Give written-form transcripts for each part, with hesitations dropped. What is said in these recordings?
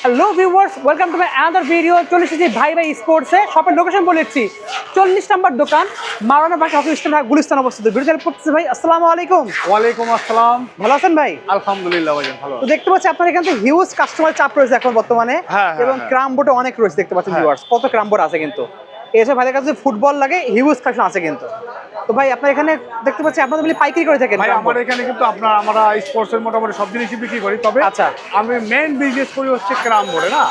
Hello viewers, welcome to my another video. চলে এসেছি ভাই ভাই স্পোর্টসে। শপের লোকেশন বলেছি 40 নম্বর দোকান, মাওলানা ভাষা হকি স্ট্যান্ড, গুলিস্তান অবস্থিত। ভিডিও চালু করতেছি ভাই। আসসালামু আলাইকুম। ওয়ালাইকুম আসসালাম। ভালো আছেন ভাই? আলহামদুলিল্লাহ ভাই, ভালো। তো দেখতে পাচ্ছি আপনার এখানে হিউজ কাস্টমার চাপ রয়েছে এখন বর্তমানে, এবং ক্রাম বোর্ডও অনেক রয়েছে দেখতে পাচ্ছেন ভিউয়ার্স। কত ক্রাম বোর্ড আছে কিন্তু এসব ভাইদের কাছে ফুটবল লাগে, হিউজ কালেকশন আছে কিন্তু। তো ভাই আপনার এখানে দেখতে পাচ্ছি আপনাদের বলি পাইকারি করে থাকেন ভাই আমার এখানে কিন্তু আমরা স্পোর্টস এর মোটামুটি সব জিনিসই বিক্রি করি, তবে আচ্ছা, আমি মেইন বিজনেস করি হচ্ছে ক্যারাম বোর্ডে। না,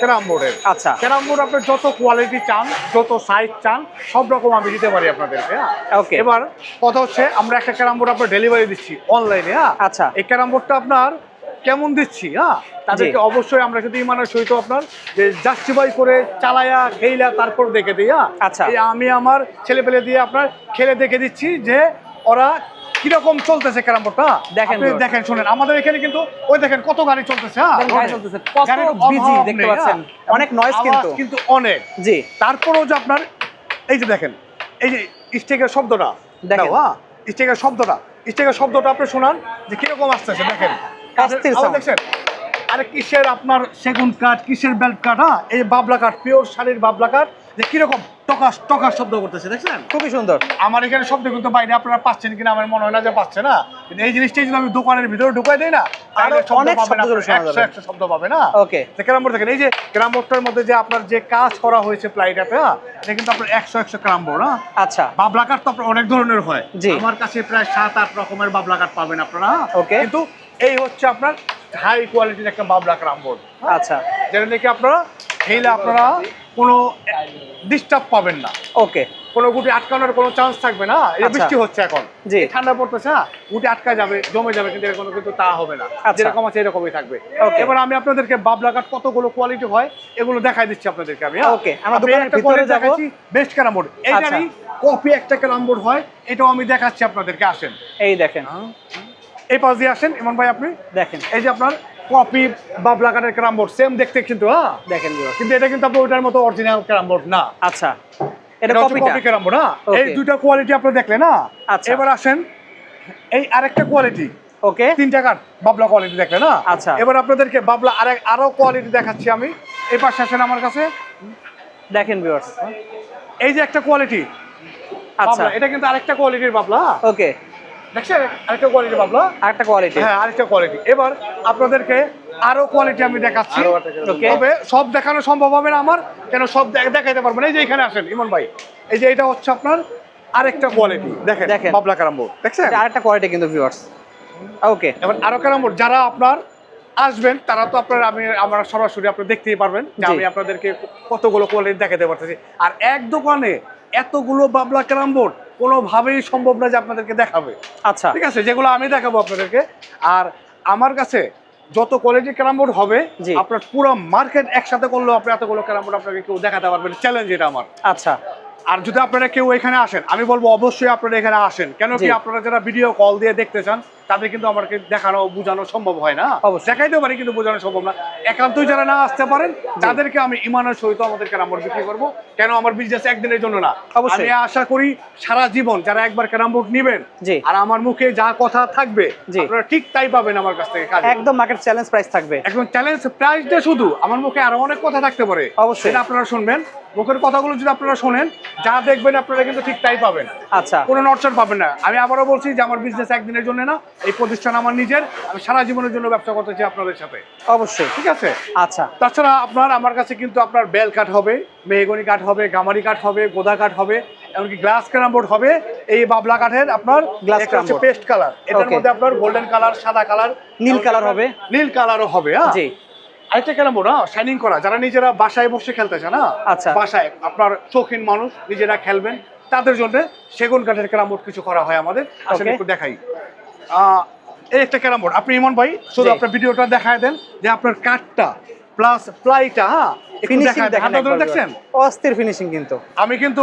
ক্যারাম বোর্ডের। আচ্ছা, ক্যারাম বোর্ড আপনি যত কোয়ালিটি চান, যত সাইজ চান, সব রকম আমি দিতে পারি আপনাদেরকে। ওকে। এবার কথা হচ্ছে আমরা একটা ক্যারাম বোর্ড আপনার ডেলিভারি দিচ্ছি অনলাইনে। আচ্ছা, এই ক্যারাম বোর্ডটা আপনার কেমন দিচ্ছি, তাদেরকে অবশ্যই আমরা যদি ইমানের সহিত আপনার যে জাস্টিফাই করে চালায়া খেইলা তারপর দেখে দিই। আচ্ছা, আমি আমার ছেলে পেলে দিয়ে আপনার খেলে দেখে দিচ্ছি যে ওরা কিরকম চলতেছে ক্যারাম বোর্ডটা। দেখেন শুনেন, আমাদের এখানে কিন্তু ওই দেখেন কত গাড়ি চলতেছে। অনেক নয়েজ কিন্তু অনেক। জি, তারপরেও যে আপনার এই যে দেখেন, এই যে স্টেকের শব্দটা দেখেন, স্টেকের শব্দটা আপনি শোনান যে কিরকম আসতেছে। দেখেন দেখছেন, আরে কিসের আপনার সেগুন কাঠ, কিসের বেল্ট কাঠ, এই বাবলা কাঠ, পিওর শাড়ির বাবলা কাঠ, যে কিরকম টকাস টকাস শব্দ করতেছে দেখছেন, খুবই সুন্দর। আমার এখানে শব্দ কিন্তু বাইরে আপনারা পাচ্ছেন কিনা আমার মনে হয় না যে পাচ্ছে না, কিন্তু এই জিনিসটাই যদি আমি দোকানের ভিতরে ঢুকাই দেই না, আরো অনেক শব্দ পাবে না। ওকে, ক্যারাম বোর্ড দেখেন, এই যে ক্যারাম বোর্ডটার মধ্যে যে আপনার যে কাজ করা হয়েছে প্লাইটাতে, এটা কিন্তু আপনার 100 ক্যারাম বোর্ড। আচ্ছা, বাবলা কাঠ তো আপনার অনেক ধরনের হয়, জি, আমার কাছে প্রায় 7-8 রকমের বাবলা কাঠ পাবেন আপনারা। ওকে, কিন্তু এই হচ্ছে আপনার হাই কোয়ালিটির একটা বাবলা ক্যারাম বোর্ড। আচ্ছা, যেটা নাকি আপনারা খেলে আপনারা কোনো ডিস্টার্ব পাবেন না। ওকে, কোনো গুটি আটকানোর কোনো চান্স থাকবে না। এই বৃষ্টি হচ্ছে এখন, জি, ঠান্ডা পড়তেছে, গুটি আটকা যাবে, জমে যাবে, কিন্তু কোনো কিন্তু তা হবে না। যেরকম আছে এরকমই থাকবে। এবার আমি আপনাদেরকে বাবলা কাঠ কতগুলো কোয়ালিটি হয় এগুলো দেখাই দিচ্ছি আপনাদেরকে আমি। ওকে, আমরা দোকানের ভিতরে দেখাচ্ছি বেস্ট ক্যারাম বোর্ড। এইটারই কপি একটা ক্যারাম বোর্ড হয়, এটাও আমি দেখাচ্ছি আপনাদেরকে। আসেন, এই দেখেন, এই পাশ দিয়ে আসেন ইমন ভাই, আপনি দেখেন এই যে আপনার কপি বাবলা কাঠের ক্যারাম বোর্ড, সেম দেখতে কিন্তু। দেখেন, কিন্তু এটা কিন্তু আপনার ওইটার মতো অরিজিনাল ক্যারাম বোর্ড না। আচ্ছা, এটা কপি ক্যারাম বোর্ড। এই দুইটা কোয়ালিটি আপনি দেখলেন না। এবার আসেন এই আরেকটা কোয়ালিটি। ওকে, 3টা কাঠ বাবলা কোয়ালিটি দেখলেন না। আচ্ছা, এবার আপনাদেরকে বাবলা আরো কোয়ালিটি দেখাচ্ছি আমি। এই পাশে আসেন আমার কাছে, দেখেন ভিউয়ার্স, এই যে একটা কোয়ালিটি। আচ্ছা, এটা কিন্তু আরেকটা কোয়ালিটির বাবলা। ওকে, দেখছেন আরেকটা কোয়ালিটির বাবলা, আরেকটা কোয়ালিটি। হ্যাঁ, আরেকটা কোয়ালিটি। এবার আপনাদেরকে আরো কোয়ালিটি আমি দেখাচ্ছি। তবে সব দেখানো সম্ভব হবে না আমার, কেন সব দেখাইতে পারবো না। এই যে এখানে আসেন ইমন ভাই, এই যে এটা হচ্ছে আপনার আরেকটা কোয়ালিটি। দেখেন বাবলা ক্যারাম বোর্ড, দেখছেন আরেকটা কোয়ালিটি কিন্তু ভিউয়ার্স। ওকে, এবার আরো ক্যারাম বোর্ড যারা আপনার আসবেন তারা তো আপনার আমরা সরাসরি আপনি দেখতেই পারবেন যে আমি আপনাদেরকে কতগুলো কোয়ালিটি দেখাতে পারতেছি। আর এক দোকানে এতগুলো বাবলা ক্যারাম বোর্ড কোনোভাবেই সম্ভব না যে আপনাদেরকে দেখাবে। আচ্ছা, ঠিক আছে, যেগুলো আমি দেখাবো আপনাদেরকে। আর আমার কাছে যত কোয়ালিটির ক্যারাম বোর্ড হবে, আপনার পুরো মার্কেট একসাথে করলেও আপনি এতগুলো ক্যারাম বোর্ড আপনাকে কেউ দেখাতে পারবেন, চ্যালেঞ্জ এটা আমার। আচ্ছা, আর যদি আপনারা কেউ এখানে আসেন, আমি বলবো অবশ্যই আপনারা এখানে আসেন। কেন কি, আপনারা যারা ভিডিও কল দিয়ে দেখতে চান তাদের কিন্তু আমাকে দেখানো বোঝানো সম্ভব হয় না। দেখাইতে পারি কিন্তু বোঝানো সম্ভব না। একান্তই যারা না আসতে পারেন তাদেরকে আমি ইমানের সহিত আমাদের ক্যারাম বোর্ড বিক্রি করবো। কেন, আমার বিজনেস একদিনের জন্য না। আমি আশা করি সারা জীবন যারা একবার ক্যারাম বোর্ড নিবেন, আর আমার মুখে যা কথা থাকবে আপনারা ঠিক তাই পাবেন আমার কাছ থেকে। একদম মার্কেট চ্যালেঞ্জ প্রাইস থাকবে, একদম চ্যালেঞ্জ প্রাইসটা। শুধু আমার মুখে আরো অনেক কথা থাকতে পারে, অবশ্যই আপনারা শুনবেন। মুখের কথাগুলো যদি আপনারা শোনেন, যা দেখবেন আপনারা কিন্তু ঠিক তাই পাবেন। আচ্ছা, কোনো নড়চড় পাবেন না। আমি আবারও বলছি যে আমার বিজনেস একদিনের জন্য না, এই প্রতিষ্ঠান আমার নিজের। আমি সারা জীবনের জন্য ব্যবসা করতে চাই আপনাদের সাথে, অবশ্যই। ঠিক আছে। আচ্ছা, তাছাড়া আপনার আমার কাছে কিন্তু আপনার বেল কাঠ হবে, মেহগনি কাঠ হবে, গামারি কাঠ হবে, গোদা কাঠ হবে, এমনকি গ্লাস ক্যারাম বোর্ড হবে। এই বাবলা কাঠের আপনার গ্লাস হচ্ছে পেস্ট কালার, এটার মধ্যে আপনার গোল্ডেন কালার, সাদা কালার, নীল কালার হবে, নীল কালারও হবে। জি, আরেকটা ক্যারাম বোর্ড শাইনিং করা, যারা নিজেরা বাসায় বসে খেলতে চান না, আচ্ছা, বাসায় আপনার শৌখিন মানুষ নিজেরা খেলবেন, তাদের জন্য সেগুন কাঠের ক্যারাম বোর্ড কিছু করা হয় আমাদের। আসলে একটু দেখাই, এই একটা ক্যারাম বোর্ড। আপনি ইমন ভাই শুধু আপনার ভিডিওটা দেখায় দেন যে আপনার কাঠটা প্লাস প্লাইটা ফিনিশিং দেখেন, হাতটা ধরে দেখছেন অস্থির ফিনিশিং কিন্তু। আমি কিন্তু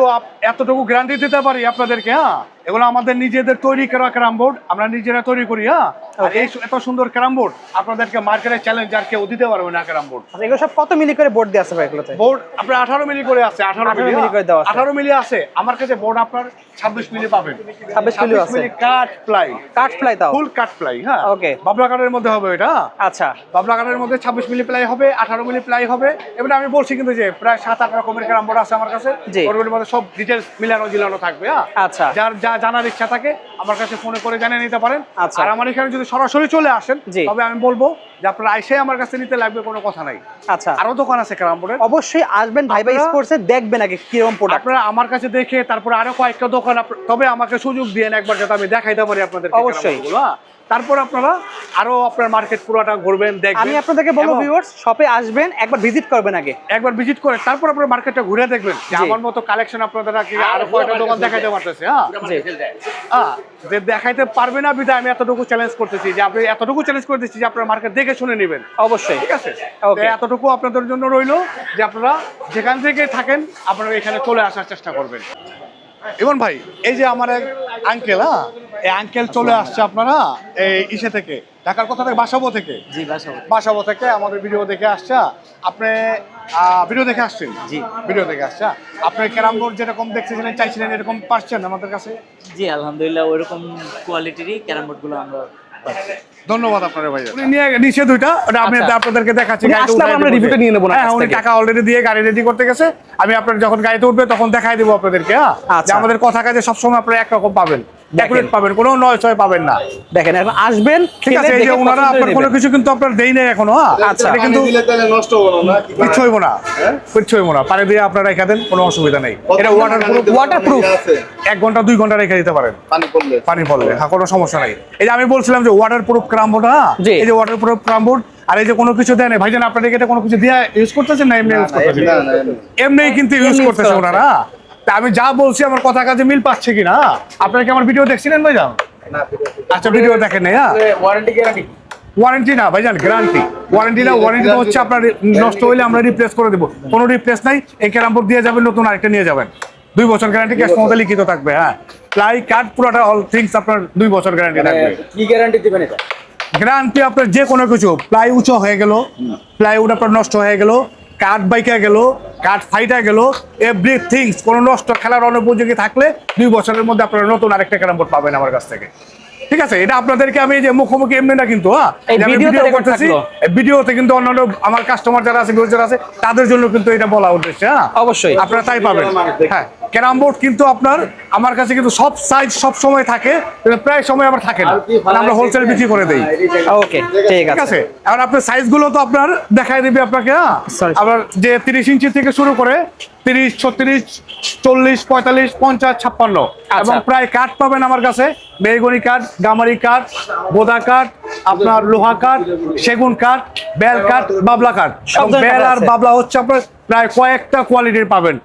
এতটুকু গ্যারান্টি দিতে পারি আপনাদেরকে, হ্যাঁ এগুলো আমাদের নিজেদের তৈরি করা ক্যারাম বোর্ড, আমরা নিজেরা তৈরি করি, হ্যাঁ। আর এই এত সুন্দর ক্যারাম বোর্ড আপনাদেরকে মার্কেটে চ্যালেঞ্জ আর কেউ দিতে পারবে না ক্যারাম বোর্ড। আচ্ছা, এগুলো সব কত মিলি করে বোর্ড দিয়ে আছে ভাই এগুলোতে? বোর্ড আপনার 18 মিলি করে আছে, 18 মিলি করে দেওয়া আছে। 18 মিলি আছে আমার কাছে। বোর্ড আপনার 26 মিলি পাবেন, 26 মিলি আছে। কাট প্লাই, কাট প্লাই দাও, ফুল কাট প্লাই, হ্যাঁ ওকে। বাবলা কাঠের মধ্যে হবে এটা। আচ্ছা, বাবলা কাঠের মধ্যে 26 মিলি প্লাই হবে, 18 মিলি প্লাই হবে। এবারে আমি বলছি কিন্তু যে প্রায় 7-8 রকমের ক্যারাম বোর্ড আছে আমার কাছে, ওর মধ্যে সব ডিটেইলস মিলানো থাকবে, হ্যাঁ। আচ্ছা, যার যা জানার ইচ্ছা থাকে আমার কাছে ফোনে করে জানিয়ে নিতে পারেন। আচ্ছা। আর আমার এখানে যদি সরাসরি চলে আসেন তবে আমি বলবো যে আপনারা এসে আমার কাছে নিতে লাগবে, কোনো কথা নাই। আচ্ছা, আরো দোকান আছে ক্যারাম বোর্ডের, অবশ্যই আসবেন ভাই ভাই স্পোর্টসে, দেখবেন আগে কিরকম প্রোডাক্ট। আপনারা আমার কাছে দেখে তারপরে আরো কয়েকটা দোকান তবে আমাকে সুযোগ দিয়েন একবার, যাতে আমি দেখাইতে পারি আপনাদের অবশ্যই। তারপর আপনারা আরো আপনার মার্কেট পুরোটা ঘুরবেন, দেখবেন। আমি আপনাদেরকে বলবো ভিউয়ার্স, শপে আসবেন, একবার ভিজিট করবেন আগে, একবার ভিজিট করে তারপর আপনারা মার্কেটটা ঘুরে দেখবেন যে আমার মতো কালেকশন আপনাদের আরো কয়টা দোকান দেখাইতে পারতেছে, হ্যাঁ। যে দেখাইতে পারবে না বিধায় আমি এতটুকু চ্যালেঞ্জ করতেছি, যে আপনি এতটুকু চ্যালেঞ্জ করতেছি যে আপনারা মার্কেট দেখে শুনে নেবেন। অবশ্যই, ঠিক আছে। এতটুকু আপনাদের জন্য রইলো যে আপনারা যেখান থেকে থাকেন আপনারা এখানে চলে আসার চেষ্টা করবেন। ইমন ভাই, এই যে আমার এক আঙ্কেল, হ্যাঁ এই আঙ্কেল চলে আসছে আপনারা এই ইসে থেকে, ঢাকার কোথা থেকে? বাসাবো থেকে। জি, বাসাবো থেকে আমাদের ভিডিও দেখে আসছে। আপনি ভিডিও দেখে আসছেন? জি, ভিডিও দেখে আসছে। আপনি ক্যারাম বোর্ড যেরকম দেখতেছিলেন চাইছিলেন এরকম পাচ্ছেন আমাদের কাছে? জি আলহামদুলিল্লাহ, ওইরকম কোয়ালিটিরই ক্যারাম বোর্ড গুলো আমরা পাচ্ছি। ধন্যবাদ আপনার ভাই। উনি নিয়ে নিচে দুইটা, ওটা আমি আপনাদেরকে দেখাচ্ছি। আমরা রিভিউটা নিয়ে নেব না। হ্যাঁ, উনি টাকা অলরেডি দিয়ে গাড়ি রেডি করতে গেছে। আমি আপনার যখন গাড়িতে উঠবে তখন দেখাই দেবো আপনাদেরকে, হ্যাঁ যে আমাদের কথা কাজে সবসময় আপনারা একরকম পাবেন, ডেকোরেট পাবেন, কোনো নয় ছয় পাবেন না। দেখেন এখন আসবেন, ঠিক আছে। এই যে ওনারা আপনার কোনো কিছু কিন্তু আপনার দেই নাই এখনো, হ্যাঁ। আচ্ছা, এটা কিন্তু নষ্ট হলো না, কিচ্ছু হইব না, কিচ্ছু হইব না। পানি দিয়ে আপনারা রেখে দেন, কোনো অসুবিধা নেই। এটা ওয়াটারপ্রুফ, 1 ঘন্টা 2 ঘন্টা রেখে দিতে পারেন পানি পড়লে, হ্যাঁ কোনো সমস্যা নাই। এই যে আমি বলছিলাম যে ওয়াটারপ্রুফ ক্যারাম বোর্ড, হ্যাঁ এই যে ওয়াটারপ্রুফ ক্যারাম বোর্ড। আর এই যে কোনো কিছু দেন ভাইজান, আপনারা এটা কোনো কিছু দিয়ে ইউজ করতেছেন না এমনি ইউজ করতেছেন? এমনিই কিন্তু ইউজ করতেছে ওনারা। তা আমি যা বলছি আমার কথা কাজে মিল পাচ্ছে কিনা? আপনারা কি আমার ভিডিও দেখছিলেন ভাইজান? আচ্ছা, ভিডিও দেখেন না? হ্যাঁ, ওয়ারেন্টি না ভাইজান, গ্যারান্টি। ওয়ারেন্টি না, ওয়ারেন্টি হচ্ছে আপনার নষ্ট হইলে আমরা রিপ্লেস করে দেবো, কোনো রিপ্লেস নাই। এই ক্যারাম বোর্ড দিয়ে যাবেন, নতুন আরেকটা নিয়ে যাবেন। 2 বছর গ্যারান্টি, ক্যাশ মধ্যে লিখিত থাকবে, হ্যাঁ। প্লাই কার্ড পুরোটা অল থিংস আপনার 2 বছর গ্যারান্টি থাকবে। কি গ্যারান্টি দিবেন এটা? গ্যারান্টি আপনার যে কোনো কিছু, প্লাই উঁচু হয়ে গেল, প্লাইউড আপনার নষ্ট হয়ে গেল, কাঠ বাইকা গেল, কাঠ ফাইটা গেল, এভরিথিংস কোনো নষ্ট, খেলার অনুপযোগী থাকলে 2 বছরের মধ্যে আপনারা নতুন আরেকটা ক্যারাম বোর্ড পাবেন আমার কাছ থেকে। ঠিক আছে। এটা আপনাদেরকে আমি যে মুখোমুখি এমনি না কিন্তু, হ্যাঁ ভিডিও করতেছি, ভিডিওতে কিন্তু অন্যান্য আমার কাস্টমার যারা আছে, ভিউয়ার যারা আছে, তাদের জন্য কিন্তু এটা বলা উদ্দেশ্য, হ্যাঁ অবশ্যই আপনারা তাই পাবেন। হ্যাঁ, ক্যারাম বোর্ড কিন্তু আপনার আমার কাছে কিন্তু সব সাইজ সব সময় থাকে, প্রায় সময় আবার থাকে না, মানে আমরা হোলসেল বিক্রি করে দেই। ওকে, ঠিক আছে। এখন আপনার সাইজগুলো তো আপনার দেখাই দিবে আপনাকে, হ্যাঁ আবার যে 30 ইঞ্চি থেকে শুরু করে 30, 36, 40, 45, 50, 56 এবং প্রায় কাঠ পাবেন আমার কাছে। মেহগনি কাঠ, গামারি কাঠ, বোদা কাঠ, আপনার লোহা কাঠ, সেগুন কাঠ, বেল কাঠ, বাবলা কাঠ। বেল আর বাবলা হচ্ছে আপনার প্রায় কয়েকটা কোয়ালিটির পাবেন,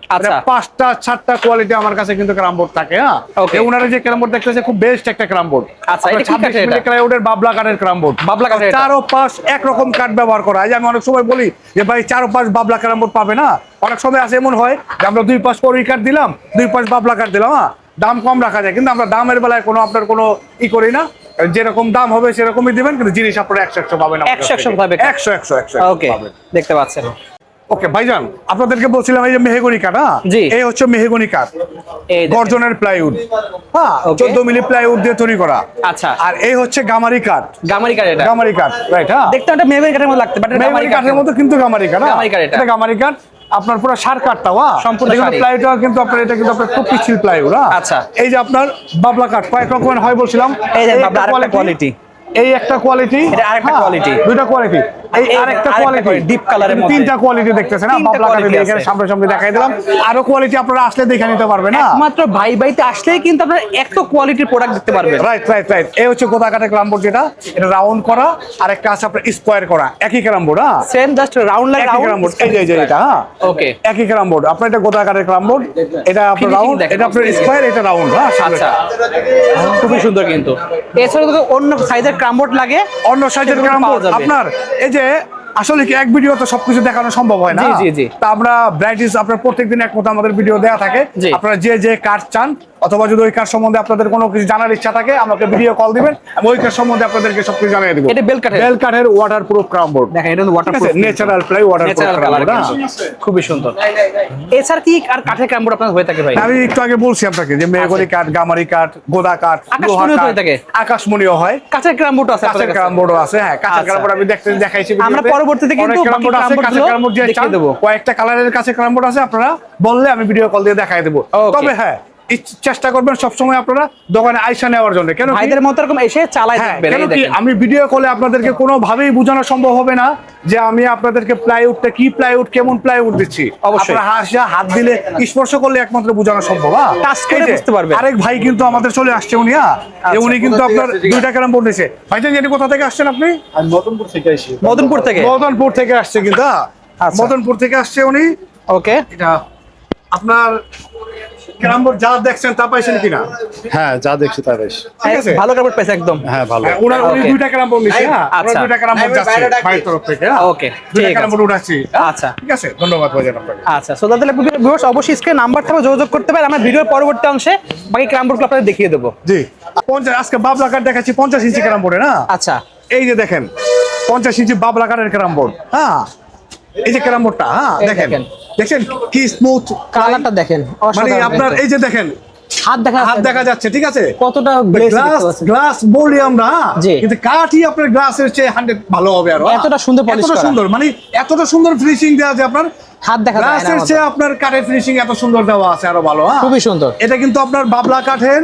5টা 7টা কোয়ালিটি আমার কাছে কিন্তু ক্যারাম বোর্ড থাকে, হ্যাঁ। ওনারা যে ক্যারাম বোর্ড দেখতেছে খুব বেস্ট একটা ক্যারাম বোর্ড। আচ্ছা, এটা 26 মিলি ক্লাইউডের বাবলা কাঠের ক্যারাম বোর্ড। বাবলা কাঠের চারোপাশ একরকম কাঠ ব্যবহার করা হয়। আমি অনেক সময় বলি যে ভাই চারোপাশ বাবলা ক্যারাম বোর্ড পাবে না। অনেক সময় আছে এমন হয় যে আমরা 2 পাশ কড়ি কাঠ দিলাম, 2 পাশ বাবলা কাঠ দিলাম, হ্যাঁ দাম কম রাখা যায়, কিন্তু আমরা দামের বেলায় কোনো আপনার কোনো করি না। যেরকম দাম হবে সেরকমই দিবেন, কিন্তু জিনিস আপনারা 100 পাবেন, 100 পাবেন, 100। ওকে, দেখতে পাচ্ছেন। ওকে ভাইজান, আপনাদেরকে বলছিলাম এই যে মেহগনি কাঠ, হ্যাঁ এই হচ্ছে মেহগনি কাঠ, গর্জনের প্লাইউড, হ্যাঁ 14 মিলি প্লাইউড দিয়ে তৈরি করা। আচ্ছা, আর এই হচ্ছে গামারি কাঠ। গামারি কাঠ, এটা গামারি কাঠ, রাইট, হ্যাঁ দেখতে একটা মেহগনি কাঠের মতো লাগতে, বাট মেহগনি কাঠের মতো কিন্তু গামারি কাঠ, গামারি কাঠ, এটা গামারি কাঠ আপনার পুরো সার কাঠটা, হ্যাঁ সম্পূর্ণ প্লাইউডটা কিন্তু আপনার, এটা কিন্তু আপনার খুব পিচ্ছিল প্লাইউড, হ্যাঁ। আচ্ছা, এই যে আপনার বাবলা কাঠ কয়েক রকমের হয় বলছিলাম, এই যে বাবলা আরেকটা কোয়ালিটি, এই একটা কোয়ালিটি, এটা আরেকটা কোয়ালিটি, দুইটা কোয়ালিটি, এই আরেকটা কোয়ালিটি, ডিপ কালারের মধ্যে 3টা কোয়ালিটি দেখতেছেন না, বাবলা কাঠের এখানে সামনে দেখাই দিলাম। আরো কোয়ালিটি আপনারা আসলে দেখে নিতে পারবেন, না মাত্র ভাই ভাইতে আসলেই কিন্তু আপনারা এত কোয়ালিটির প্রোডাক্ট দেখতে পারবেন। রাইট। এই হচ্ছে গোদা কাঠের ক্যারাম বোর্ড, যেটা এটা রাউন্ড করা, আর একটা আছে আপনার স্কোয়ার করা, একই ক্যারাম বোর্ড, হ্যাঁ same just round like carrom board. এই যে এটা, হ্যাঁ ওকে, একই ক্যারাম বোর্ড। আপনার এটা গোদা কাঠের ক্যারাম বোর্ড, এটা আপনার রাউন্ড, এটা আপনার স্কোয়ার, এটা রাউন্ড, হ্যাঁ আচ্ছা খুবই সুন্দর। কিন্তু এছাড়া তো অন্য সাইজের ক্যারাম বোর্ড লাগে, অন্য সাইজের ক্যারাম বোর্ড আপনার এই যে আসলে কি এক ভিডিও তো সবকিছু দেখানো সম্ভব হয় না। জি। তা আমরা ভ্যারাইটিস আপনার প্রত্যেকদিন এক মতো আমাদের ভিডিও দেওয়া থাকে। জি। আপনারা যে কার্ড চান অথবা যদি ওই কার্ড সম্বন্ধে আপনাদের কোনো কিছু জানার ইচ্ছা থাকে আমাকে ভিডিও কল দিবেন, আমি ওই কার্ড সম্বন্ধে আপনাদেরকে সবকিছু জানিয়ে দেবো। এটা বেল কাঠের ওয়াটার প্রুফ ক্রামবোর্ড। দেখেন এটা waterproof, natural ply water proof carrom board. খুবই সুন্দর। এছাড়া কি আর কাঠের ক্রামবোর্ড আপনার হয়ে থাকে ভাই? আমি একটু আগে বলছি আপনাকে যে মেহগনি কাঠ, গামারি কাঠ, গোদা কাঠ, আকাশমণিও হয়ে থাকে। আকাশমণিও হয়, কাঠের ক্রামবোর্ড আছে আপনাদের কাঁচের কাছে? ক্রামবোর্ডও আছে। হ্যাঁ, কাঁচের আচ্ছা। ক্রামবোর্ড আমি দেখাইছি। আমরা পরবর্তীতে কিন্তু অনেক ক্রামবোর্ড আছে, কাঁচের ক্রামবোর্ড দিয়ে দেখিয়ে চান, দেবো। কয়েকটা কালারের কাছে ক্রামবোর্ড আছে, আপনারা বললে আমি ভিডিও কল দিয়ে দেখাই দেবো। Okay. তবে হ্যাঁ, চেষ্টা করবেন সবসময় আপনারা দোকানে আইসা নেওয়ার জন্য। কেন কি? ভাইদের মতো এরকম এসে চালাই হ্যাঁ, দেখবেন। কেন এই কি দেখেন আমি ভিডিও কলে আপনাদেরকে কোনোভাবেই বোঝানো সম্ভব হবে না যে আমি আপনাদেরকে প্লাইউডটা কি প্লাইউড, কেমন প্লাইউড দিচ্ছি। অবশ্যই। আপনারা হাত দিলে স্পর্শ করলে একমাত্র বোঝানো সম্ভব। Touch করে এই যে, বুঝতে পারবেন। আরেক ভাই কিন্তু আমাদের চলে আসছে, উনি উনি কিন্তু আপনার 2টা ক্রামবোর্ড নিয়েছে। ভাইজান জানি কোথা থেকে আসছেন আপনি? আমি মদনপুর থেকে আসি। মদনপুর থেকে। মদনপুর থেকে আসছে কিন্তু আচ্ছা। মদনপুর থেকে আসছে উনি। ওকে, এটা আপনার ক্রামবোর্ড যা দেখছেন তা পাইছেন কিনা? হ্যাঁ, যা দেখছি তা বেশ। ঠিক আছে। ভালো কাপড় পেয়েছে একদম। হ্যাঁ, ভালো। উনি Okay. 2টা ক্রামবোর্ড নিয়েছে। হ্যাঁ, আচ্ছা। 2টা ক্রামবোর্ড যাচ্ছে ভাইয়ের তরফ থেকে। ওকে, 2টা ঠিক আছে। ক্রামবোর্ড উঠাচ্ছি। আচ্ছা। ঠিক আছে, ধন্যবাদ ভাইজান আপনাকে। আচ্ছা, সো তাহলে ভিউয়ার্স অবশ্যই স্ক্রিনে নাম্বার থাকবে, যোগাযোগ করতে পারেন। আমরা ভিডিওর পরবর্তী অংশে বাকি ক্রামবোর্ডগুলো আপনাদের দেখিয়ে দেবো। জি, 50 আজকে বাবলা কাঠ দেখাচ্ছি 50 ইঞ্চি ক্রামবোর্ডে না। আচ্ছা, এই যে দেখেন 50 ইঞ্চি বাবলা কাঠের ক্রামবোর্ড। হ্যাঁ, এই যে ক্রামবোর্ডটা, হ্যাঁ এই দেখেন, দেখেন। দেখছেন কি স্মুথ কালারটা দেখেন, মানে অসাধারণ। আপনার এই যে দেখেন হাত হাত দেখা যাচ্ছে, ঠিক আছে, কতটা গ্লেজ গ্লাস বলি আমরা, জি। কিন্তু কাঠই আপনার গ্লাসের চেয়ে 100 ভালো হবে। আর এতটা সুন্দর polish এতটা করা। সুন্দর, মানে এতটা সুন্দর ফিনিশিং দেওয়া আছে আপনার হাত দেখা যায় না গ্লাসের আমাদের। চেয়ে আপনার কাঠের ফিনিশিং এত সুন্দর দেওয়া আছে, আরো ভালো। হ্যাঁ, খুবই সুন্দর। এটা কিন্তু আপনার বাবলা কাঠের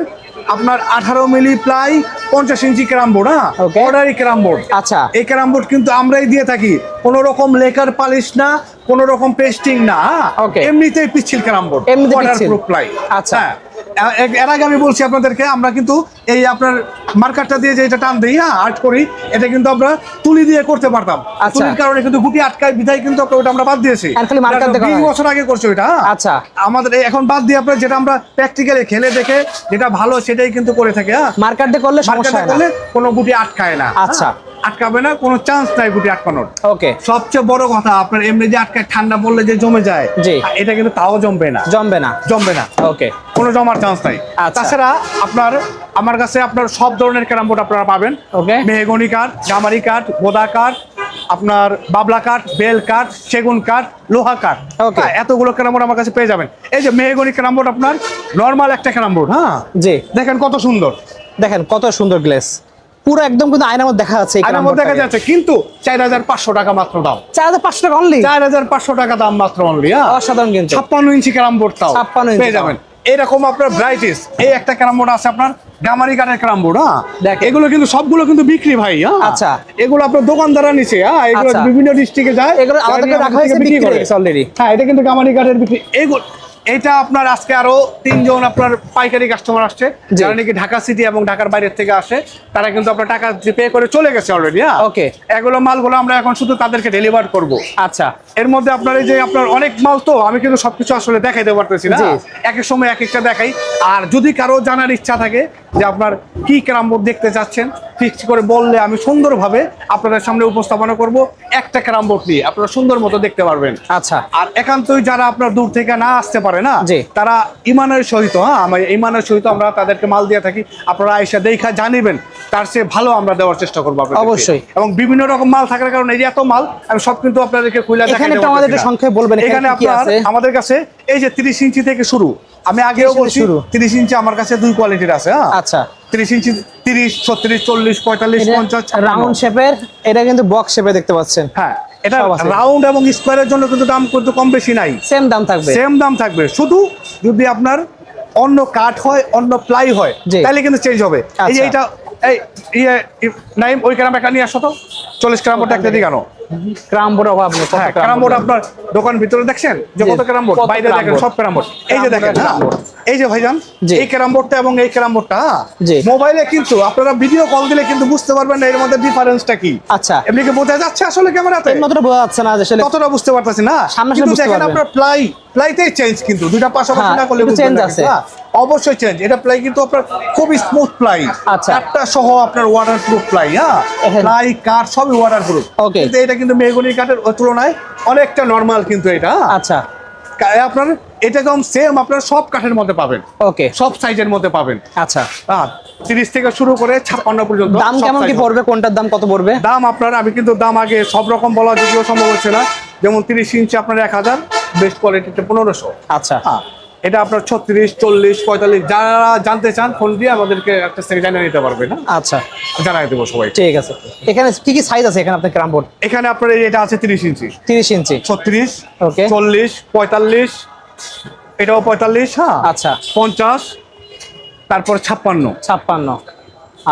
আপনার 18 মিলি প্লাই 50 ইঞ্চি ক্রামবোর্ড। হ্যাঁ, Okay. অর্ডারি ক্রামবোর্ড। আচ্ছা। এই ক্রামবোর্ড কিন্তু আমরাই দিয়ে থাকি, কোনো রকম লেকার পালিশ না, কোনো রকম পেস্টিং না। Okay. এমনিতেই পিচ্ছিল ক্রামবোর্ড, এমনিতে পিচ্ছিল। Waterproof ply. আচ্ছা। হ্যাঁ, এর আগে আমি বলছি আপনাদেরকে, আমরা কিন্তু এই আপনার মার্কারটা দিয়ে যে এটা টান দিই, হ্যাঁ, আর্ট করি, এটা কিন্তু আমরা তুলি দিয়ে করতে পারতাম। আচ্ছা। তুলির কারণে কিন্তু গুটি আটকায় বিধায় কিন্তু ওটা আমরা বাদ দিয়েছি। আর খালি marker দিয়ে করা 20 হয়। বছর আগে করছি ওইটা। হ্যাঁ। আচ্ছা। আমাদের এখন বাদ দিয়ে আপনার যেটা আমরা প্র্যাকটিক্যালি খেলে দেখে যেটা ভালো সেটাই কিন্তু করে থাকি। হ্যাঁ, মার্কার দিয়ে করলে সমস্যা মার্কারটা হয় না। করলে কোনো গুটি আটকায় না। আচ্ছা। হ্যাঁ, আটকাবে না, কোনো চান্স নাই গুটি আটকানোর। ওকে, সবচেয়ে বড় কথা আপনার এমনি যে আটকায় ঠান্ডা পড়লে যে জমে যায়, জি। এটা কিন্তু তাও জমবে না, জমবে না। জমবে না, ওকে, কোনো জমার চান্স নাই। আচ্ছা। তাছাড়া আপনার আমার কাছে আপনার সব ধরনের ক্যারামবোর্ড আপনারা পাবেন। Okay. মেহগনি কাঠ, গামারি কাঠ, গোদা কাঠ, আপনার বাবলা কাঠ, বেল কাঠ, সেগুন কাঠ, লোহা কাঠ। Okay. হ্যাঁ, এতগুলো ক্যারামবোর্ড আমার কাছে পেয়ে যাবেন। এই যে মেহগনি ক্যারামবোর্ড আপনার নরমাল একটা ক্যারামবোর্ড। হ্যাঁ, জি। দেখেন কত সুন্দর, দেখেন কত সুন্দর গ্লেস, পুরো একদম কিন্তু আয়নার মধ্যে দেখা যাচ্ছে। আয়নার মধ্যে দেখা যাচ্ছে, কিন্তু 4500 টাকা মাত্র দাম। 4500 টাকা অনলি। 4500 টাকা দাম মাত্র অনলি। হ্যাঁ, অসাধারণ কিন্তু। 56 ইঞ্চি ক্যারামবোর্ড তাও 56 ইঞ্চি পেয়ে যাবেন। এরকম আপনার ব্রাইটিস এই একটা ক্যারামবোর্ড আছে আপনার গামারি কাঠের ক্যারামবোর্ড। হ্যাঁ, দেখেন। এগুলো কিন্তু সবগুলো কিন্তু বিক্রি ভাই। হ্যাঁ, আচ্ছা। এগুলো আপনার দোকানদাররা নিচে। হ্যাঁ, এগুলো আচ্ছা। বিভিন্ন ডিস্ট্রিক্টে যায়, এগুলো আমাদেরকে আমাদের রাখা হয়েছে, থেকে বিক্রি করে। হয়ে গেছে already। হ্যাঁ, এটা কিন্তু গামারি কাঠের বিক্রি। এগুলো এটা আপনার আজকে আরো 3 জন আপনার পাইকারি কাস্টমার আসছে, জি। যারা নাকি ঢাকা সিটি এবং ঢাকার বাইরের থেকে আসে, তারা কিন্তু আপনার টাকা পে করে চলে গেছে অলরেডি। হ্যাঁ, ওকে। এগুলো মালগুলো আমরা এখন শুধু তাদেরকে ডেলিভার করব। আচ্ছা, এর মধ্যে আপনার এই যে আপনার অনেক মাল, তো আমি কিন্তু সবকিছু আসলে দেখাইতে পারতেছি না, জি। এক এক সময় এক একটা দেখাই। আর যদি কারো জানার ইচ্ছা থাকে যে আপনার কি ক্যারামবোর্ড দেখতে চাচ্ছেন, ফিক্স করে বললে আমি সুন্দরভাবে আপনাদের সামনে উপস্থাপনা করব। একটা ক্যারামবোর্ড নিয়ে আপনারা সুন্দর মতো দেখতে পারবেন। আচ্ছা। আর একান্তই যারা আপনার দূর থেকে না আসতে পারে না, জি। তারা ইমানের সহিত, হ্যাঁ, আমার ইমানের সহিত আমরা তাদেরকে মাল দিয়ে থাকি। আপনারা আইসা দেখা জানিবেন, তার চেয়ে ভালো আমরা দেওয়ার চেষ্টা করবো আপনাদেরকে। অবশ্যই। এবং বিভিন্ন রকম মাল থাকার কারণে এই যে এত মাল আমি সব কিন্তু আপনাদেরকে খুলে এখানে একটু আমাদের একটু সংক্ষেপে বলবেন, এখানে এখানে কি কি আপনার আছে? আমাদের কাছে এই যে 30 ইঞ্চি থেকে শুরু, আমি আগেও 30 বলছি শুরু। 30 ইঞ্চি আমার কাছে 2 কোয়ালিটির আছে। হ্যাঁ, আচ্ছা। 30 ইঞ্চি 30, 36, 40, 45, 50, 56। রাউন্ড শেপের, এটা কিন্তু বক্স শেপে দেখতে পাচ্ছেন। হ্যাঁ, এটা সব আছে। রাউন্ড এবং স্কোয়ারের জন্য কিন্তু দাম কিন্তু কম বেশি নাই, সেম দাম থাকবে। সেম দাম থাকবে। শুধু যদি আপনার অন্য কাঠ হয়, অন্য প্লাই হয়, জি। তাহলে কিন্তু চেঞ্জ হবে। এই যে আচ্ছা। এটা এই নাইম ওই ক্যারাম একটা নিয়ে আসো তো, 40 ক্যারামবোর্ড একটা দিকে আনো। ক্রামবোর্ড অভাব নেই। হ্যাঁ, ক্যারামবোর্ড আপনার দোকান ভিতরে দেখছেন যে জি, কত ক্যারামবোর্ড, কত বাইরে দেখেন ক্যারামবোর্ড। সব ক্যারামবোর্ড। এই যে দেখেন, হ্যাঁ, এই যে ভাইজান, জি। এই ক্যারাম বোর্ডটা এবং এই ক্যারাম বোর্ডটা জি। মোবাইলে কিন্তু আপনারা ভিডিও কল দিলে কিন্তু বুঝতে পারবেন না এর মধ্যে ডিফারেন্সটা কি। আচ্ছা, এমনি কি বোঝা যাচ্ছে আসলে ক্যামেরাতে? এর মতটা বোঝা যাচ্ছে না আসলে। কতটা বুঝতে পারতেছি না, সামনাসামনি কিন্তু বুঝতে দেখেন পারবেন। আপনার প্লাইতেই চেঞ্জ, কিন্তু দুইটা পাশাপাশি হ্যাঁ, না করলে একটু বুঝবেন change না আছে। কিন্তু, হ্যাঁ, অবশ্যই চেঞ্জ। এটা প্লাই কিন্তু আপনার খুব স্মুথ প্লাই, আচ্ছা। কাঠটা সহ আপনার ওয়াটারপ্রুফ প্লাই, হ্যাঁ, এখানে- প্লাই কাঠ সবই ওয়াটারপ্রুফ। Okay. কিন্তু এটা কিন্তু মেহগনি কাঠের তুলনায় অনেকটা নরমাল কিন্তু এটা, হ্যাঁ। আচ্ছা, আপনার এটা একদম সেম আপনার সব কাঠের মধ্যে পাবেন, ওকে, সব সাইজের মধ্যে পাবেন, আচ্ছা। হ্যাঁ, 30 থেকে শুরু করে 56 পর্যন্ত। দাম সব কেমন কি size হবে। পড়বে, কোনটার দাম কত পড়বে? দাম আপনার, আমি কিন্তু দাম আগে সব রকম বলা যদিও সম্ভব হচ্ছে না, যেমন 30 ইঞ্চি আপনার 1000, বেস্ট কোয়ালিটিতে 1500। আচ্ছা, হ্যাঁ, এটা আপনার 36, 40, 45 যারা জানতে চান ফোন দিয়ে আমাদেরকে একটা সেকেন্ড জানিয়ে নিতে পারবেন, না আচ্ছা, জানাই দেবো সবাই। ঠিক আছে। এখানে কি কি সাইজ আছে এখানে আপনার ক্যারাম বোর্ড? এখানে আপনার এটা আছে 30 ইঞ্চি, 30 ইঞ্চি, 36, ওকে, 40, 45, এটাও 45, হ্যাঁ, আচ্ছা, 50, তারপর 56। 56,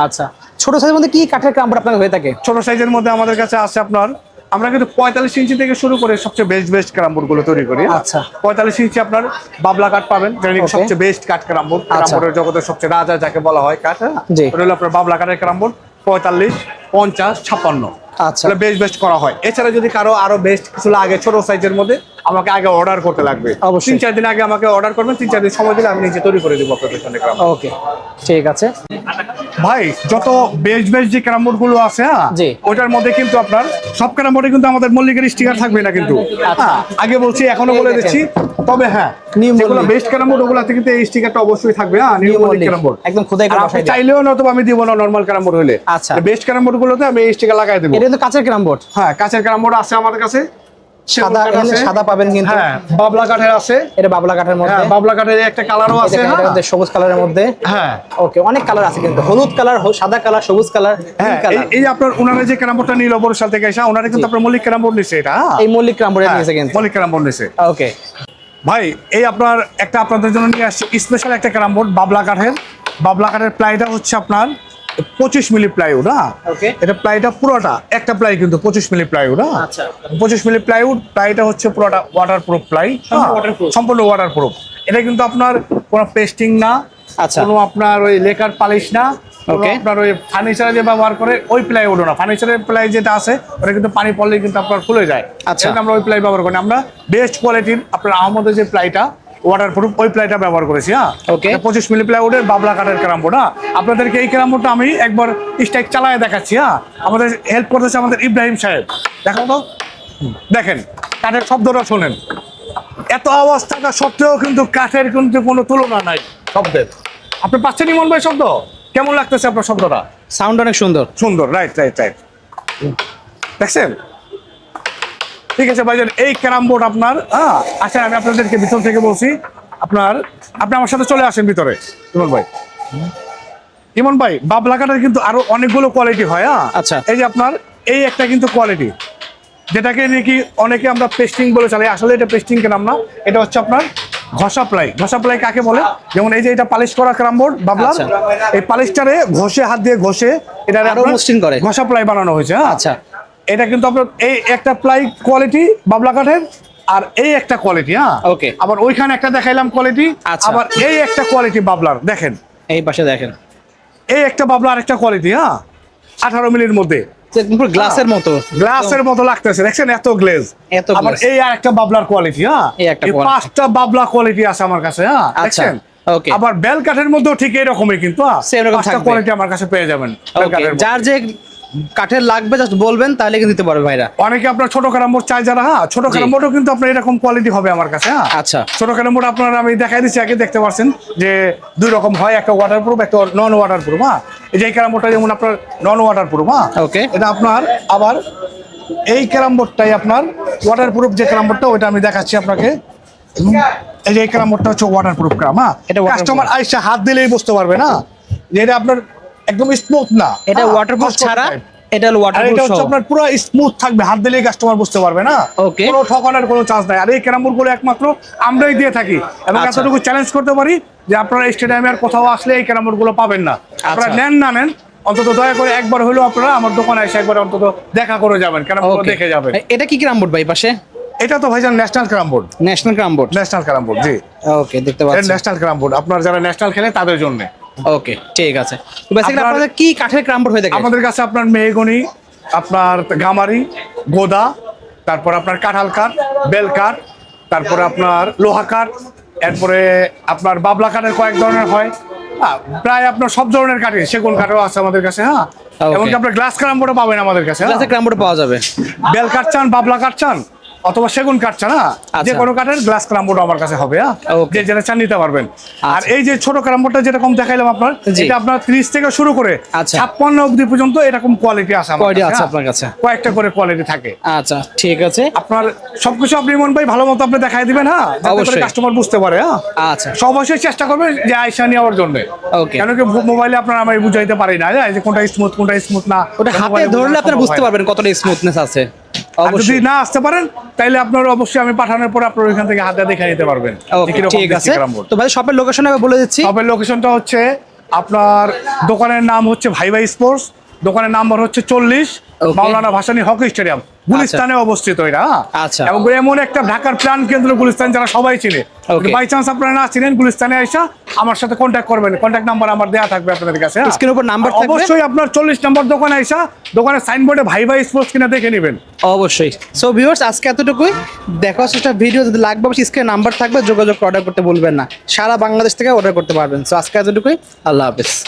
আচ্ছা। ছোট সাইজের মধ্যে কি কাঠের ক্যারাম বোর্ড আপনার হয়ে থাকে? ছোট সাইজের মধ্যে আমাদের কাছে আছে আপনার, আমরা কিন্তু 45 ইঞ্চি থেকে শুরু করে সবচেয়ে বেস্ট ক্যারাম বোর্ড গুলো তৈরি করি। আচ্ছা। 45 ইঞ্চি আপনার বাবলা কাঠ পাবেন, যেটা নাকি Okay. সবচেয়ে বেস্ট কাঠ ক্যারাম বোর্ড, ক্যারাম আচ্ছা। বোর্ডের জগতের সবচেয়ে রাজা যাকে বলা হয় কাঠ, হ্যাঁ, জি। ওটা হলো আপনার বাবলা কাঠের ক্যারাম বোর্ড। 45, 50, 56 আচ্ছা, বেস্ট করা হয়। এছাড়া যদি কারো আরো বেস্ট কিছু লাগে ছোট সাইজের মধ্যে, আমাকে আগে অর্ডার করতে লাগবে। অবশ্যই। 3-4 দিন আগে আমাকে অর্ডার করবেন, 3-4 দিন সময় দিলে আমি নিজে তৈরি করে দেবো আপনাদের জন্য ক্যারাম। ওকে, ঠিক আছে। ভাই যত বেস্ট যে ক্যারাম বোর্ড গুলো আছে, হ্যাঁ, জি। ওইটার মধ্যে কিন্তু আপনার সব ক্যারাম বোর্ডে কিন্তু আমাদের মল্লিকের স্টিকার থাকবে না কিন্তু, আচ্ছা। হ্যাঁ, আগে বলছি এখনো বলে এই দিচ্ছি। তবে হ্যাঁ, New যেগুলো মল্লিক। বেস্ট ক্যারাম বোর্ড ওগুলাতে কিন্তু এই স্টিকারটা অবশ্যই থাকবে, হ্যাঁ, নিউ মল্লিক ক্যারাম বোর্ড। একদম খোদাই করে আপনি বসাই দেয়া। চাইলেও না, তবে আমি দিব না নরমাল ক্যারাম বোর্ড হলে। আচ্ছা। বেস্ট ক্যারাম বোর্ড গুলোতে আমি এই স্টিকার লাগাই দেবো। এটা কিন্তু কাঁচের ক্যারাম বোর্ড, হ্যাঁ, কাঁচের ক্যারাম বোর্ড আছে আমাদের কাছে, সাদা, সেগুন কাঠ এখানে আছে। সাদা পাবেন কিন্তু। হ্যাঁ, বাবলা কাঠের আছে, এটা বাবলা কাঠের মধ্যে, হ্যাঁ, বাবলা কাঠের একটা কালারও আছে, এটার হ্যাঁ, মধ্যে সবুজ কালারের মধ্যে, হ্যাঁ, ওকে, অনেক কালার আছে কিন্তু, হলুদ কালার, সাদা কালার, সবুজ কালার, হ্যাঁ। এই যে আপনার ওনারা যে ক্যারাম বোর্ডটা নিল বরিশাল থেকে এসে, ওনারা কিন্তু আপনার মল্লিক ক্যারাম বোর্ড নিচ্ছে, এটা, হ্যাঁ। এই মল্লিক ক্যারাম বোর্ড হ্যাঁ, নিয়েছে কিন্তু, মল্লিক ক্যারাম বোর্ড নিচ্ছে। ওকে। ভাই এই আপনার একটা আপনাদের জন্য নিয়ে আসছি স্পেশাল একটা ক্যারাম বোর্ড, বাবলা কাঠের প্লাইটা হচ্ছে আপনার 25 মিলি প্লাইউড, হ্যাঁ, Okay. এটা প্লাইটা পুরোটা একটা প্লাই কিন্তু 25 মিলি প্লাইউড, হ্যাঁ, আচ্ছা। 25 মিলি প্লাইউড, প্লাইটা হচ্ছে পুরোটা ওয়াটারপ্রুফ প্লাই, waterproof। সম্পূর্ণ ওয়াটারপ্রুফ। এটা কিন্তু আপনার কোনো পেস্টিং না, আচ্ছা। কোনো আপনার ওই লেকার পালিশ না, কোনো Okay. আপনার ওই ফার্নিচারে যে ব্যবহার করে ওই প্লাইউড না, ফার্নিচারের প্লাই যেটা আছে ওটা কিন্তু পানি পড়লে কিন্তু আপনার খুলে যায়। আচ্ছা। আমরা ওই প্লাই ব্যবহার করি না, আমরা বেস্ট কোয়ালিটির আপনার আহমদের যে প্লাইটা ওয়াটারপ্রুফ ওই প্লাইটা ব্যবহার করেছি, হ্যাঁ। Okay. 25 মিলি প্লাইউডের বাবলা কাঠের ক্যারাম বোর্ড, হ্যাঁ। আপনাদেরকে এই ক্যারাম বোর্ডটা আমি একবার স্ট্রাইক চালায় দেখাচ্ছি, হ্যাঁ। আমাদের হেল্প করতেছে আমাদের ইব্রাহিম সাহেব, দেখেন তো, দেখেন কাঠের শব্দটা শোনেন, এত আওয়াজ থাকা সত্ত্বেও কিন্তু কাঠের কিন্তু কোনো তুলনা নাই শব্দের। আপনি পাচ্ছেন ইমন ভাই শব্দ? কেমন লাগতেছে আপনার শব্দটা? সাউন্ড অনেক সুন্দর। সুন্দর, রাইট। দেখছেন? ঠিক আছে ভাইজান, এই ক্যারাম বোর্ড আপনার, হ্যাঁ, আচ্ছা আমি আপনাদেরকে ভিতর থেকে বলছি, আপনি আমার সাথে চলে আসেন ভিতরে। ইমন ভাই বাবলা কাঠের কিন্তু আরো অনেকগুলো কোয়ালিটি হয়, হ্যাঁ। আচ্ছা। এই যে আপনার এই একটা কিন্তু কোয়ালিটি, যেটাকে নাকি অনেকে আমরা পেস্টিং বলে চালাই, আসলে এটা পেস্টিং কেনাম না, এটা হচ্ছে আপনার ঘষা প্লাই কাকে বলে? যেমন এই যে এটা পালিশ করা ক্যারাম বোর্ড বাবলার, আচ্ছা। এই পালিশটারে ঘষে, হাত দিয়ে ঘষে এটা আরো মসৃণ করে। ঘষা প্লাই বানানো হয়েছে, হ্যাঁ। আচ্ছা। এটা কিন্তু আপনার এই একটা প্লাই কোয়ালিটি বাবলা কাঠের, আর এই একটা কোয়ালিটি, হ্যাঁ। Okay. আবার ওইখানে একটা দেখাইলাম কোয়ালিটি, আচ্ছা। আবার এই একটা কোয়ালিটি বাবলার, দেখেন এই পাশে দেখেন, এই একটা বাবলা আর একটা কোয়ালিটি, হ্যাঁ, 18 মিলির মধ্যে, পুরো গ্লাসের মতো, গ্লাসের মতো লাগতেছে, দেখছেন এত গ্লেজ। এত আবার glaze। এই আর একটা বাবলার কোয়ালিটি, হ্যাঁ, এই একটা এই quality। 5টা বাবলা কোয়ালিটি আছে আমার কাছে, হ্যাঁ, আচ্ছা, দেখছেন। okay। আবার বেল কাঠের মধ্যেও ঠিক এরকমই কিন্তু, হ্যাঁ, Same রকম 5টা থাকবে। কোয়ালিটি আমার কাছে পেয়ে যাবেন বেল ওকে, কাঠের মধ্যে। যার যে কাঠের লাগবে জাস্ট বলবেন, তাহলে কিন্তু দিতে পারবে ভাইরা। অনেকে আপনার ছোট ক্যারাম বোর্ড চাই যারা, হ্যাঁ, ছোট ক্যারাম বোর্ডও কিন্তু আপনার এরকম কোয়ালিটি হবে আমার কাছে, হ্যাঁ। আচ্ছা। ছোট ক্যারাম বোর্ড আপনার আমি দেখাই দিচ্ছি, আগে দেখতে পাচ্ছেন যে দুই রকম হয়, একটা ওয়াটারপ্রুফ, একটা নন ওয়াটারপ্রুফ, হ্যাঁ। এই যে ক্যারাম বোর্ডটা যেমন আপনার নন ওয়াটারপ্রুফ, হ্যাঁ, Okay। এটা আপনার আবার এই ক্যারাম বোর্ডটাই আপনার ওয়াটারপ্রুফ যে ক্যারাম বোর্ডটা ওইটা আমি দেখাচ্ছি আপনাকে। এই যে এই ক্যারাম বোর্ডটা হচ্ছে ওয়াটারপ্রুফ ক্যারাম, হ্যাঁ। এটা waterproof। কাস্টমার আইসা হাত দিলেই বুঝতে পারবে না যে এটা আপনার একদম স্মুথ না, এটা হ্যাঁ, ওয়াটারপ্রুফ খসখসে ছাড়া, type। এটা হলো আর ওয়াটারপ্রুফ এটা হচ্ছে সহ। আপনার পুরো স্মুথ থাকবে, হাত দিলেই কাস্টমার বুঝতে পারবে না, Okay। কোনো ঠকানোর কোনো চান্স নাই। আর এই ক্যারাম বোর্ডগুলো একমাত্র আমরাই দিয়ে থাকি, এবং আচ্ছা। এতটুকু চ্যালেঞ্জ করতে পারি যে আপনারা স্টেডিয়ামে আর কোথাও আসলে এই ক্যারাম বোর্ডগুলো পাবেন না। আপনারা আচ্ছা। নেন না নেন, অন্তত দয়া করে একবার হলেও আপনারা আমার দোকানে এসে একবার অন্তত দেখা করে যাবেন, ক্যারাম বোর্ড Okay। দেখে যাবেন। এটা কি ক্যারাম বোর্ড ভাই পাশে? এটা তো ভাইজান national carrom board. National carrom board. National carrom board, জি। ওকে, দেখতে পাচ্ছেন ন্যাশনাল ক্যারাম বোর্ড, আপনার যারা ন্যাশনাল খেলে তাদের জন্য। ওকে, ঠিক আছে। তো বেসিক্যালি আপনার- আপনাদের কি কাঠের ক্যারাম বোর্ড হয়ে থাকে? আমাদের কাছে আপনার মেহগনি, আপনার গামারি, গোদা, তারপর আপনার কাঁঠাল কাঠ, বেল কাঠ, তারপরে আপনার লোহা কাঠ, এরপরে আপনার বাবলা কাঠের কয়েক ধরনের হয়। প্রায় আপনার সব ধরনের কাঠে, সেগুন কাঠও আছে আমাদের কাছে। হ্যাঁ, Okay. এমনকি আপনার গ্লাস ক্যারাম বোর্ডও পাবেন আমাদের কাছে। হ্যাঁ? গ্লাসের ক্যারাম বোর্ড পাওয়া যাবে। বেল কাঠ চান, বাবলা কাঠ চান, অথবা সেগুন কাঠ চান, হ্যাঁ, আচ্ছা। যে কোনো কাঠের গ্লাস ক্যারাম বোর্ড আমার কাছে হবে। হ্যাঁ, Okay. যে যেটা চান নিতে পারবেন। আর আচ্ছা। এই যে ছোট ক্যারাম বোর্ডটা যেরকম দেখাইলাম আপনার, জি। এটা আপনার 30 থেকে শুরু করে আচ্ছা। 56 অবধি পর্যন্ত এরকম কোয়ালিটি আছে আমার Quality কাছে। আছে হ্যাঁ? আপনার কাছে? কয়েকটা করে কোয়ালিটি থাকে। আচ্ছা, ঠিক আছে। আপনার সবকিছু আপনি মন ভাই ভালো মতো আপনি দেখাই দিবেন। হ্যাঁ, যাতে করে অবশ্যই। কাস্টমার বুঝতে পারে। হ্যাঁ, আচ্ছা, সব অবশ্যই চেষ্টা করবেন যে আয়সা নেওয়ার জন্য। Okay. কেন কি মোবাইলে আপনার আমি বুঝাইতে পারি না যে কোনটা স্মুথ কোনটা স্মুথ না। ওটা হাতে মোবাইলে ধরলে বোঝানো আপনি সম্ভব বুঝতে হয় না। পারবেন কতটা স্মুথনেস আছে। আর যদি অবশ্যই। না আসতে পারেন তাইলে আপনার অবশ্যই আমি পাঠানোর পর আপনার ওইখান থেকে হাতে দেখে নিতে পারবেন। ওকে, ঠিক আছে। তো ভাই শপের লোকেশন আমি বলে দিচ্ছি। শপের লোকেশনটা হচ্ছে আপনার দোকানের নাম হচ্ছে ভাই ভাই স্পোর্টস, দোকানের নাম্বার হচ্ছে 40 Okay. মাওলানা ভাসানী হকি স্টেডিয়াম, গুলিস্তানে অবস্থিত এটা। হ্যাঁ? আচ্ছা। এবং এমন একটা ঢাকার প্রাণ কেন্দ্র গুলিস্তান, যারা সবাই চিনে। Okay. বাই চান্স আপনারা না চিনেন, গুলিস্তানে আইসা আমার সাথে কন্ট্যাক্ট করবেন। কন্ট্যাক্ট নাম্বার আমার দেয়া থাকবে আপনাদের কাছে। হ্যাঁ? স্ক্রিনের উপর নাম্বার আর থাকবে। অবশ্যই আপনার 40 নম্বর দোকানে আইসা দোকানের সাইনবোর্ডে ভাই ভাই স্পোর্টস কিনা দেখে নেবেন। অবশ্যই। সো ভিউয়ার্স, আজকে এতটুকুই। দেখা হচ্ছে একটা ভিডিও, যদি লাগবে অবশ্যই স্ক্রিনে নাম্বার থাকবে, যোগাযোগ অর্ডার করতে বলবেন না। সারা বাংলাদেশ থেকে অর্ডার করতে পারবেন। সো আজকে এতটুকুই। আল্লাহ হাফেজ।